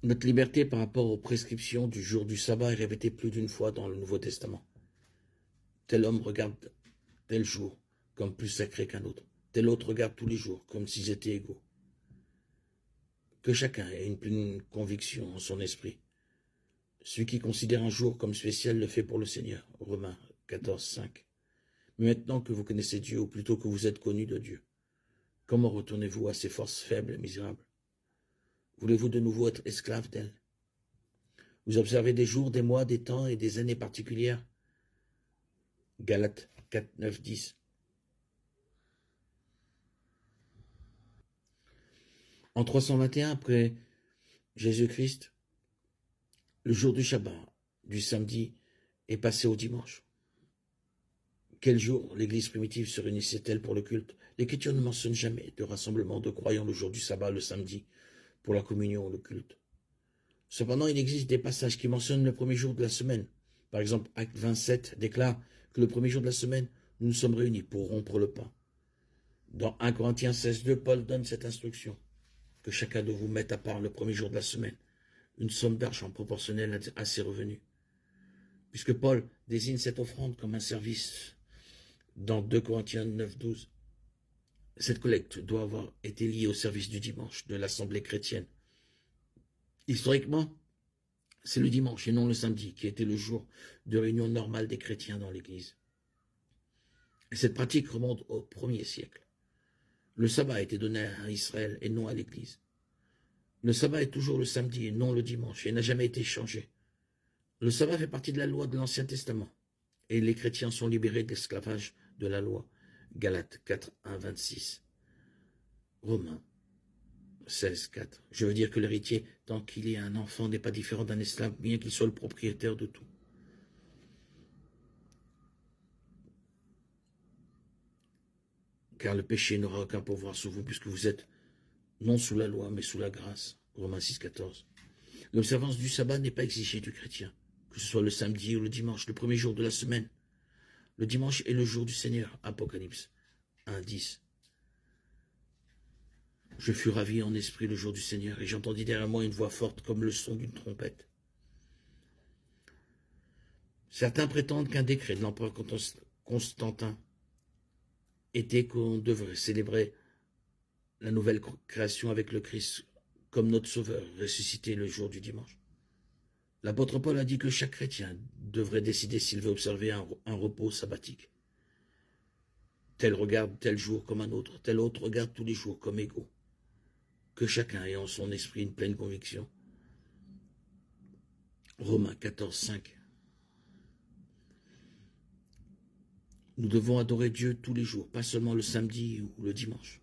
Notre liberté par rapport aux prescriptions du jour du sabbat est répétée plus d'une fois dans le Nouveau Testament. Tel homme regarde tel jour comme plus sacré qu'un autre. Tel autre regarde tous les jours comme s'ils étaient égaux. Que chacun ait une pleine conviction en son esprit. Celui qui considère un jour comme spécial le fait pour le Seigneur. Romains 14, 5. Mais maintenant que vous connaissez Dieu, ou plutôt que vous êtes connus de Dieu, comment retournez-vous à ces forces faibles et misérables? Voulez-vous de nouveau être esclave d'elles? Vous observez des jours, des mois, des temps et des années particulières? Galates 4, 9, 10. En 321 après Jésus-Christ, le jour du Shabbat, du samedi, est passé au dimanche. Quel jour l'Église primitive se réunissait-elle pour le culte? L'Écriture ne mentionne jamais de rassemblement de croyants le jour du sabbat, le samedi, pour la communion ou le culte. Cependant, il existe des passages qui mentionnent le premier jour de la semaine. Par exemple, Acte 27 déclare que le premier jour de la semaine, nous nous sommes réunis pour rompre le pain. Dans 1 Corinthiens 16, 2, Paul donne cette instruction, que chacun de vous mette à part le premier jour de la semaine une somme d'argent proportionnelle à ses revenus. Puisque Paul désigne cette offrande comme un service dans 2 Corinthiens 9, 12, cette collecte doit avoir été liée au service du dimanche de l'Assemblée chrétienne. Historiquement, c'est le dimanche et non le samedi qui était le jour de réunion normale des chrétiens dans l'Église. Et cette pratique remonte au 1er siècle. Le sabbat a été donné à Israël et non à l'Église. Le sabbat est toujours le samedi et non le dimanche et n'a jamais été changé. Le sabbat fait partie de la loi de l'Ancien Testament et les chrétiens sont libérés de l'esclavage de la loi. Galates 4, 1, 26. Romains 16, 4. Je veux dire que l'héritier, tant qu'il est un enfant, n'est pas différent d'un esclave, bien qu'il soit le propriétaire de tout. Car le péché n'aura aucun pouvoir sur vous, puisque vous êtes non sous la loi, mais sous la grâce. Romains 6, 14. L'observance du sabbat n'est pas exigée du chrétien, que ce soit le samedi ou le dimanche, le premier jour de la semaine. Le dimanche est le jour du Seigneur. Apocalypse 1, 10. Je fus ravi en esprit le jour du Seigneur, et j'entendis derrière moi une voix forte comme le son d'une trompette. Certains prétendent qu'un décret de l'empereur Constantin était qu'on devrait célébrer la nouvelle création avec le Christ comme notre sauveur, ressuscité le jour du dimanche. L'apôtre Paul a dit que chaque chrétien devrait décider s'il veut observer un repos sabbatique. Tel regarde tel jour comme un autre, tel autre regarde tous les jours comme égaux. Que chacun ait en son esprit une pleine conviction. Romains 14, 5. Nous devons adorer Dieu tous les jours, pas seulement le samedi ou le dimanche.